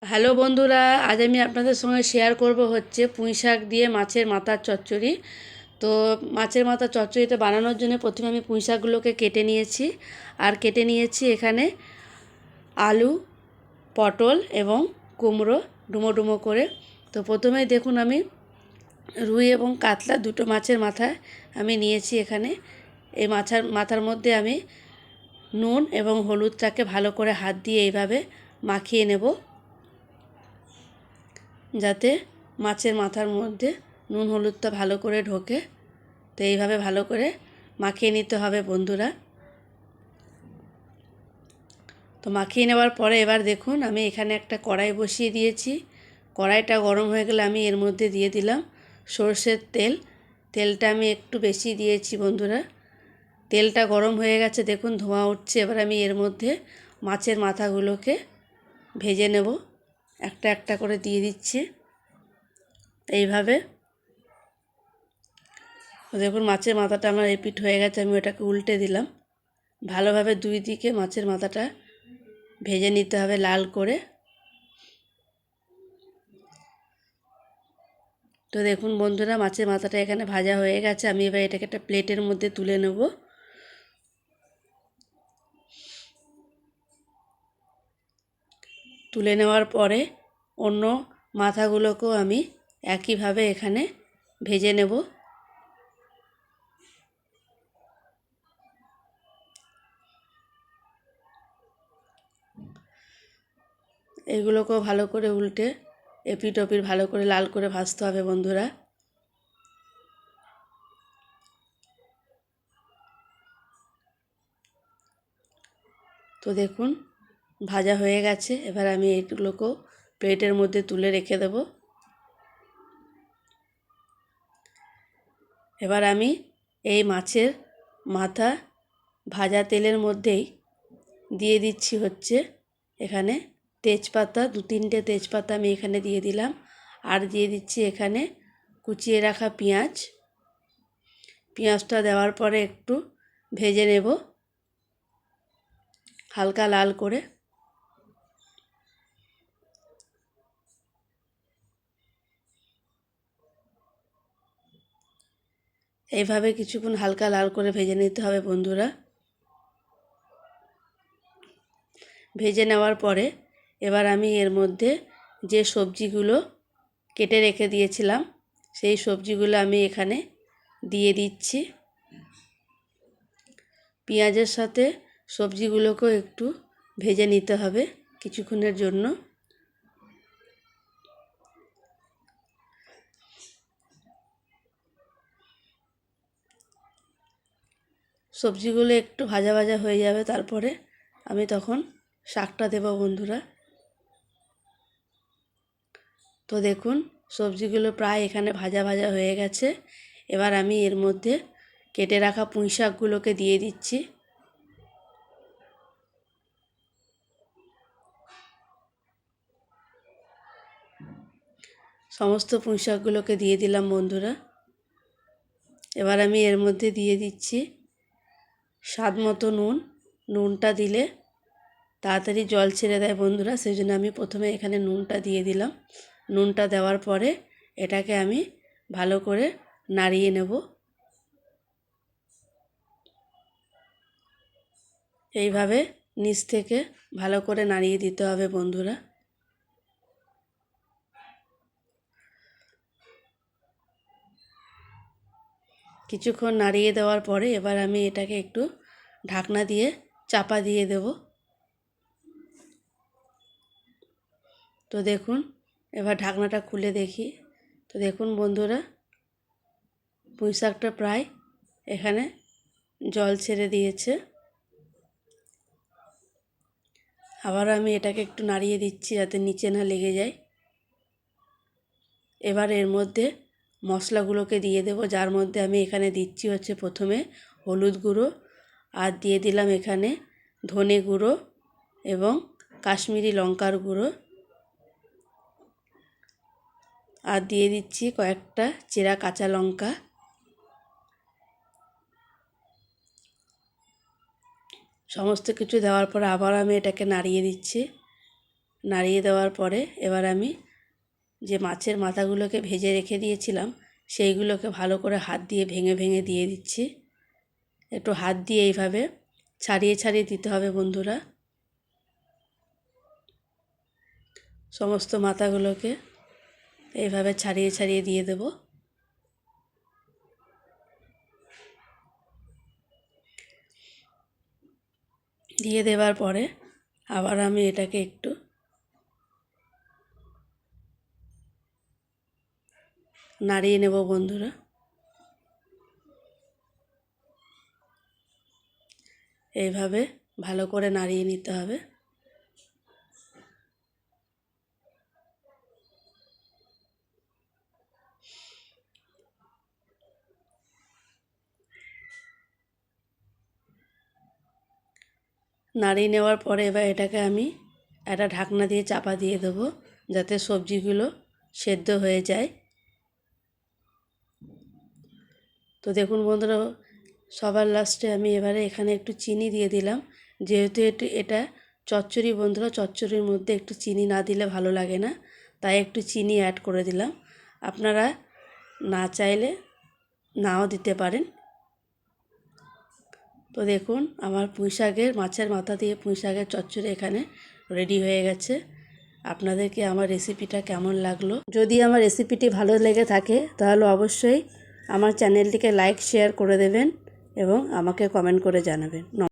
Hello বন্ধুরা, আজ আমি আপনাদের সঙ্গে শেয়ার করব হচ্ছে পুঁই শাক দিয়ে মাছের মাথার চচ্চড়ি। তো মাছের মাথার চচ্চড়িটা বানানোর জন্য প্রথমে আমি পুঁই শাকগুলোকে কেটে নিয়েছি। আর কেটে নিয়েছি এখানে আলু, পটল এবং কুমড়ো ডুমো ডুমো করে। তো প্রথমেই দেখুন আমি রুই এবং কাতলা দুটো মাছের মাথা আমি নিয়েছি এখানে। এই মাথার মধ্যে আমি নুন এবং হলুদটাকে ভালো করে হাত দিয়ে এইভাবে মাখিয়ে নেব, যাতে মাছের মাথার মধ্যে নুন হলুদটা ভালো করে ঢোকে। তো এইভাবে ভালো করে মাখিয়ে নিতে হবে বন্ধুরা। তো মাখিয়ে নেওয়ার পরে এবার দেখুন আমি এখানে একটা কড়াই বসিয়ে দিয়েছি। কড়াইটা গরম হয়ে গেলে আমি এর মধ্যে দিয়ে দিলাম সরষের তেল। তেলটা আমি একটু বেশি দিয়েছি বন্ধুরা। তেলটা গরম হয়ে গেছে, দেখুন ধোঁয়া উঠছে। এবার আমি এর মধ্যে মাছের মাথাগুলোকে ভেজে নেব, একটা একটা করে দিয়ে দিচ্ছি এইভাবে। দেখুন মাছের মাথাটা আমার এপিট হয়ে গেছে, আমি ওটাকে উল্টে দিলাম। ভালোভাবে দুই দিকে মাছের মাথাটা ভেজে নিতে হবে লাল করে। তো দেখুন বন্ধুরা মাছের মাথাটা এখানে ভাজা হয়ে গেছে। আমি এবার এটাকে একটা প্লেটের মধ্যে তুলে নেব। তুলে নেওয়ার পরে অন্য মাথাগুলোকেও আমি একইভাবে এখানে ভেজে নেব। এগুলোকেও ভালো করে উল্টে এপিট ওপিট ভালো করে লাল করে ভাজতে হবে বন্ধুরা। তো দেখুন ভাজা হয়ে গেছে। এবার আমি এইগুলোকেও প্লেটের মধ্যে তুলে রেখে দেব। এবার আমি এই মাছের মাথা ভাজা তেলের মধ্যেই দিয়ে দিচ্ছি হচ্ছে এখানে তেজপাতা, দু তিনটে তেজপাতা আমি এখানে দিয়ে দিলাম। আর দিয়ে দিচ্ছি এখানে কুচিয়ে রাখা পেঁয়াজ। পেঁয়াজটা দেওয়ার পরে একটু ভেজে নেব হালকা লাল করে। এইভাবে কিছুক্ষণ হালকা লাল করে ভেজে নিতে হবে বন্ধুরা। ভেজে নেওয়ার পরে এবার আমি এর মধ্যে যে সবজিগুলো কেটে রেখে দিয়েছিলাম সেই সবজিগুলো আমি এখানে দিয়ে দিচ্ছি। পেঁয়াজের সাথে সবজিগুলোকেও একটু ভেজে নিতে হবে কিছুক্ষণের জন্য। সবজিগুলো একটু ভাজা ভাজা হয়ে যাবে, তারপরে আমি তখন শাকটা দেবো বন্ধুরা। তো দেখুন সবজিগুলো প্রায় এখানে ভাজা ভাজা হয়ে গেছে। এবার আমি এর মধ্যে কেটে রাখা পুঁই শাকগুলোকে দিয়ে দিচ্ছি। সমস্ত পুঁই শাকগুলোকে দিয়ে দিলাম বন্ধুরা। এবার আমি এর মধ্যে দিয়ে দিচ্ছি স্বাদ মতো নুন। নুনটা দিলে তাড়াতাড়ি জল ছেড়ে দেয় বন্ধুরা, সেই জন্য আমি প্রথমে এখানে নুনটা দিয়ে দিলাম। নুনটা দেওয়ার পরে এটাকে আমি ভালো করে নাড়িয়ে নেব। এইভাবে নিচ থেকে ভালো করে নাড়িয়ে দিতে হবে বন্ধুরা। কিছুক্ষণ নাড়িয়ে দেওয়ার পরে এবার আমি এটাকে একটু ঢাকনা দিয়ে চাপা দিয়ে দেব। তো দেখুন এবার ঢাকনাটা খুলে দেখি। তো দেখুন বন্ধুরা পুঁই শাকটা প্রায় এখানে জল ছেড়ে দিয়েছে। আবার আমি এটাকে একটু নাড়িয়ে দিচ্ছি যাতে নিচে না লেগে যায়। এবার এর মধ্যে মশলাগুলোকে দিয়ে দেব, যার মধ্যে আমি এখানে দিচ্ছি হচ্ছে প্রথমে হলুদ গুঁড়ো, আর দিয়ে দিলাম এখানে ধনে গুঁড়ো এবং কাশ্মীরি লঙ্কার গুঁড়ো, আর দিয়ে দিচ্ছি কয়েকটা চেরা কাঁচা লঙ্কা। সমস্ত কিছু দেওয়ার পর আবার আমি এটাকে নাড়িয়ে দিচ্ছি। নাড়িয়ে দেওয়ার পরে এবার আমি যে মাছের মাথাগুলোকে ভেজে রেখে দিয়েছিলাম সেইগুলোকে ভালো করে হাত দিয়ে ভেঙে ভেঙে দিয়ে দিচ্ছি। একটু হাত দিয়ে এইভাবে ছাড়িয়ে ছাড়িয়ে দিতে হবে বন্ধুরা। সমস্ত মাথাগুলোকে এইভাবে ছাড়িয়ে ছাড়িয়ে দিয়ে দেব। দিয়ে দেওয়ার পরে আবার আমি এটাকে একটু নাড়িয়ে নেব বন্ধুরা। এইভাবে ভালো করে নাড়িয়ে নিতে হবে। নাড়িয়ে নেওয়ার পরে এবার এটাকে আমি একটা ঢাকনা দিয়ে চাপা দিয়ে দেবো যাতে সবজিগুলো সেদ্ধ হয়ে যায়। তো দেখুন বন্ধুরা, সবার লাস্টে আমি এবারে এখানে একটু চিনি দিয়ে দিলাম। যেহেতু এটা চচ্চড়ি বন্ধুরা, চচ্চড়ির মধ্যে একটু চিনি না দিলে ভালো লাগে না, তাই একটু চিনি অ্যাড করে দিলাম। আপনারা না চাইলে নাও দিতে পারেন। তো দেখুন আমার পুঁইশাকের মাছের মাথা দিয়ে পুঁইশাকের চচ্চড়ি এখানে রেডি হয়ে গেছে। আপনাদেরকে আমার রেসিপিটা কেমন লাগলো? যদি আমার রেসিপিটি ভালো লেগে থাকে তাহলে অবশ্যই আমার চ্যানেলটিকে লাইক শেয়ার করে দেবেন এবং আমাকে কমেন্ট করে জানাবেন।